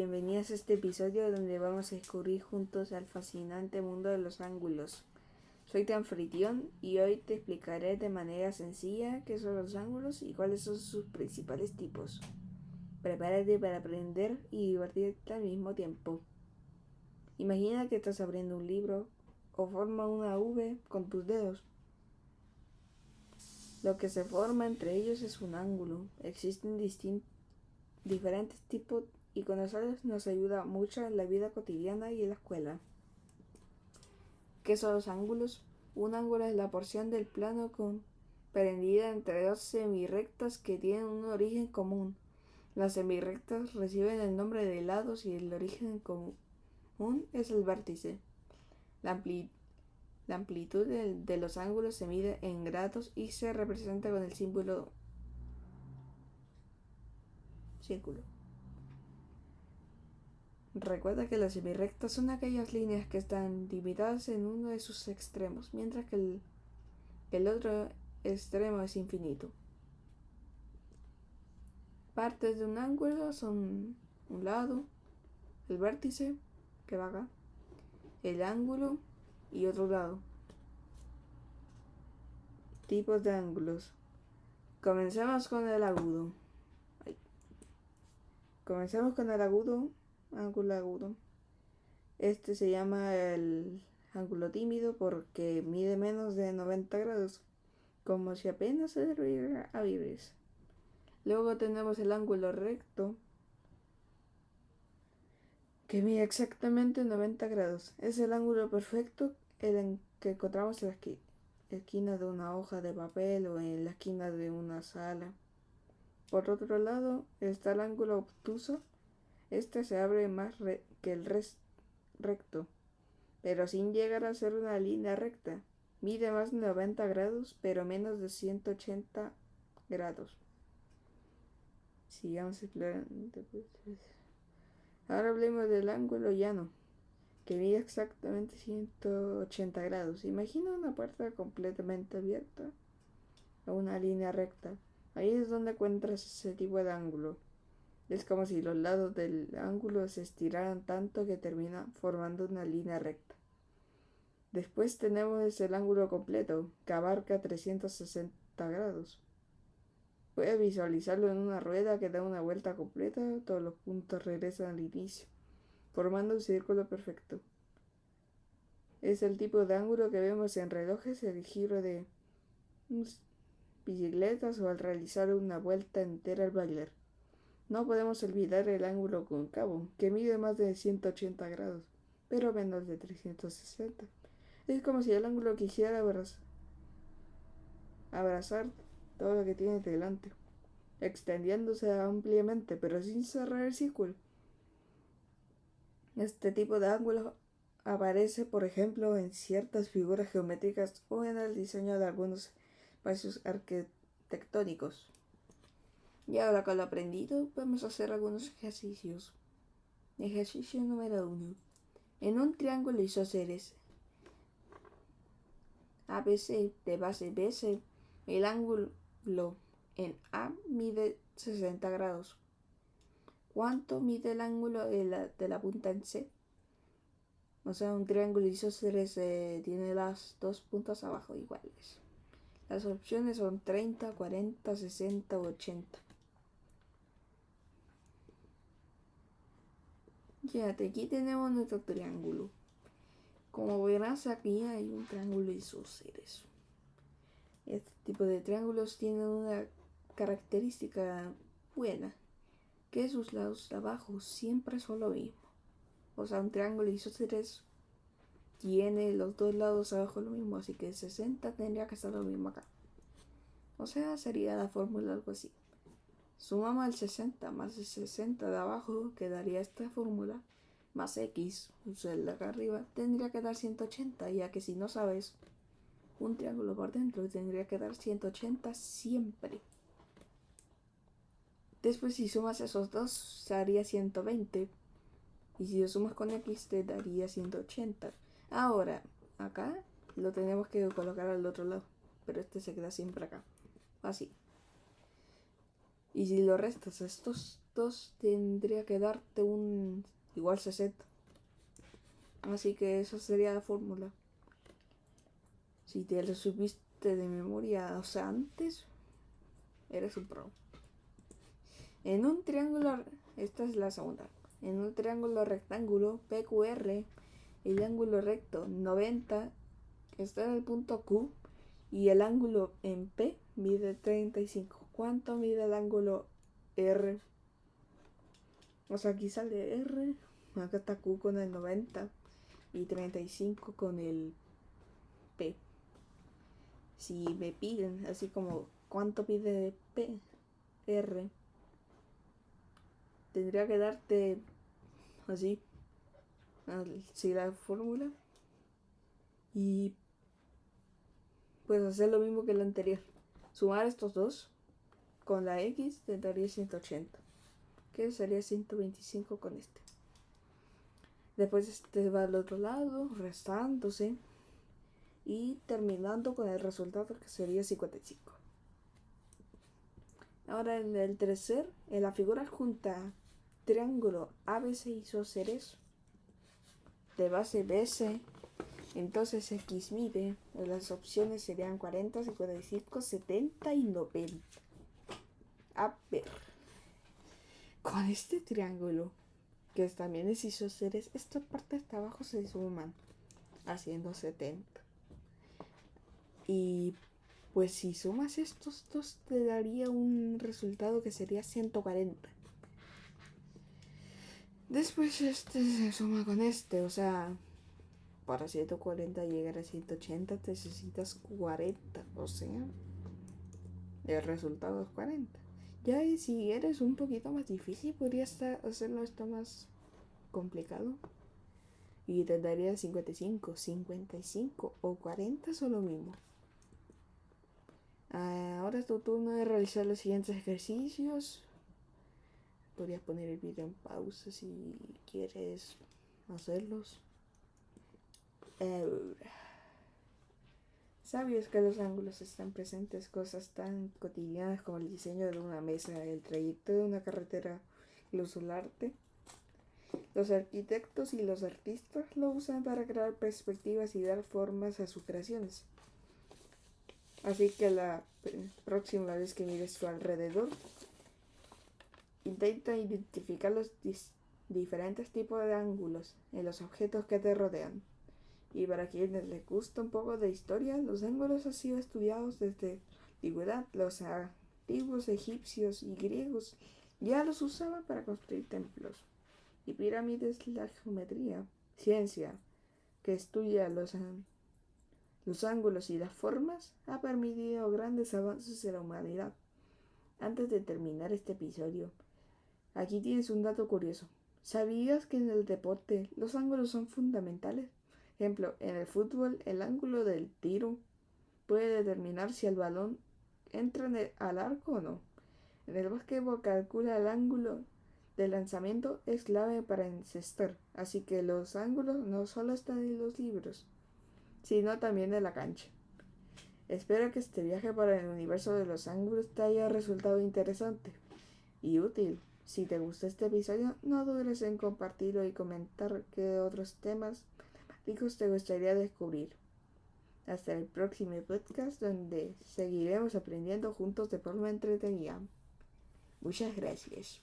Bienvenidos a este episodio donde vamos a descubrir juntos el fascinante mundo de los ángulos. Soy tu anfitrión y hoy te explicaré de manera sencilla qué son los ángulos y cuáles son sus principales tipos. Prepárate para aprender y divertirte al mismo tiempo. Imagina que estás abriendo un libro o forma una V con tus dedos. Lo que se forma entre ellos es un ángulo. Existen diferentes tipos y conocerlos nos ayuda mucho en la vida cotidiana y en la escuela. ¿Qué son los ángulos? Un ángulo es la porción del plano comprendida entre dos semirrectas que tienen un origen común. Las semirrectas reciben el nombre de lados y el origen común es el vértice. La amplitud de los ángulos se mide en grados y se representa con el símbolo círculo. Recuerda que las semirrectas son aquellas líneas que están limitadas en uno de sus extremos, mientras que el otro extremo es infinito. Partes de un ángulo son un lado, el vértice, que va acá, el ángulo y otro lado. Tipos de ángulos. Comencemos con el agudo. Ángulo agudo. Este se llama el ángulo tímido porque mide menos de 90 grados, como si apenas se derribara a vibres. Luego tenemos el ángulo recto, que mide exactamente 90 grados. Es el ángulo perfecto en el que encontramos en la esquina de una hoja de papel o en la esquina de una sala. Por otro lado está el ángulo obtuso. Este se abre más que el recto, pero sin llegar a ser una línea recta. Mide más de 90 grados, pero menos de 180 grados. Sigamos explorando. Ahora hablemos del ángulo llano, que mide exactamente 180 grados. Imagina una puerta completamente abierta a una línea recta. Ahí es donde encuentras ese tipo de ángulo. Es como si los lados del ángulo se estiraran tanto que termina formando una línea recta. Después tenemos el ángulo completo, que abarca 360 grados. Puedes visualizarlo en una rueda que da una vuelta completa, todos los puntos regresan al inicio, formando un círculo perfecto. Es el tipo de ángulo que vemos en relojes, el giro de bicicletas o al realizar una vuelta entera al bailar. No podemos olvidar el ángulo cóncavo, que mide más de 180 grados, pero menos de 360. Es como si el ángulo quisiera abrazar todo lo que tiene delante, extendiéndose ampliamente, pero sin cerrar el círculo. Este tipo de ángulo aparece, por ejemplo, en ciertas figuras geométricas o en el diseño de algunos espacios arquitectónicos. Y ahora con lo aprendido, vamos a hacer algunos ejercicios. Ejercicio número 1. En un triángulo isósceles ABC de base BC, el ángulo en A mide 60 grados. ¿Cuánto mide el ángulo de la punta en C? O sea, un triángulo isósceles tiene las dos puntas abajo iguales. Las opciones son 30, 40, 60 o 80. Fíjate, aquí tenemos nuestro triángulo. Como verás, aquí hay un triángulo isósceles. Este tipo de triángulos tienen una característica buena, que sus lados de abajo siempre son lo mismo. O sea, un triángulo isósceles tiene los dos lados abajo lo mismo, así que 60 tendría que estar lo mismo acá. O sea, sería la fórmula algo así. Sumamos el 60 más el 60 de abajo, quedaría esta fórmula, más x, o sea, el de acá arriba, tendría que dar 180, ya que si no sabes, un triángulo por dentro tendría que dar 180 siempre. Después si sumas esos dos, se haría 120. Y si lo sumas con x, te daría 180. Ahora, acá lo tenemos que colocar al otro lado, pero este se queda siempre acá. Así. Y si lo restas a estos dos, tendría que darte un igual 60. Así que esa sería la fórmula. Si te lo supiste de memoria, o sea, antes, eres un pro. En un triángulo, esta es la segunda. En un triángulo rectángulo PQR, el ángulo recto 90 está en el punto Q y el ángulo en P mide 35. ¿Cuánto mide el ángulo R? O sea, aquí sale R, acá está Q con el 90 y 35 con el P. Si me piden así como cuánto pide P, R, tendría que darte así, si la fórmula, y pues hacer lo mismo que la anterior. Sumar estos dos con la X te daría 180, que sería 125 con este. Después este va al otro lado, restándose y terminando con el resultado que sería 55. Ahora en el tercer, en la figura adjunta triángulo ABC isósceles de base BC, entonces X mide, las opciones serían 40, 55, 70 y 90. A ver, con este triángulo, que también es isósceles, esta parte hasta abajo se suman, haciendo 70. Y pues si sumas estos dos te daría un resultado que sería 140. Después este se suma con este, o sea, para 140 llegar a 180 necesitas 40, o sea, el resultado es 40. Ya y si eres un poquito más difícil, podrías hacerlo esto más complicado. Y te daría 55, 55 o 40 son lo mismo. Ahora es tu turno de realizar los siguientes ejercicios. Podrías poner el video en pausa si quieres hacerlos. ¿Sabías que los ángulos están presentes cosas tan cotidianas como el diseño de una mesa, el trayecto de una carretera, incluso el arte? Los arquitectos y los artistas lo usan para crear perspectivas y dar formas a sus creaciones. Así que la próxima vez que mires tu alrededor, intenta identificar los diferentes tipos de ángulos en los objetos que te rodean. Y para quienes les gusta un poco de historia, los ángulos han sido estudiados desde la antigüedad. Los antiguos egipcios y griegos ya los usaban para construir templos y pirámides. La geometría, ciencia que estudia los ángulos y las formas, ha permitido grandes avances en la humanidad. Antes de terminar este episodio, aquí tienes un dato curioso. ¿Sabías que en el deporte los ángulos son fundamentales? Ejemplo, en el fútbol el ángulo del tiro puede determinar si el balón entra al arco o no. En el básquetbol calcula el ángulo de lanzamiento, es clave para encestar, así que los ángulos no solo están en los libros, sino también en la cancha. Espero que este viaje por el universo de los ángulos te haya resultado interesante y útil. Si te gustó este episodio, no dudes en compartirlo y comentar qué otros temas te gustaría descubrir. Hasta el próximo podcast, donde seguiremos aprendiendo juntos de forma entretenida. Muchas gracias.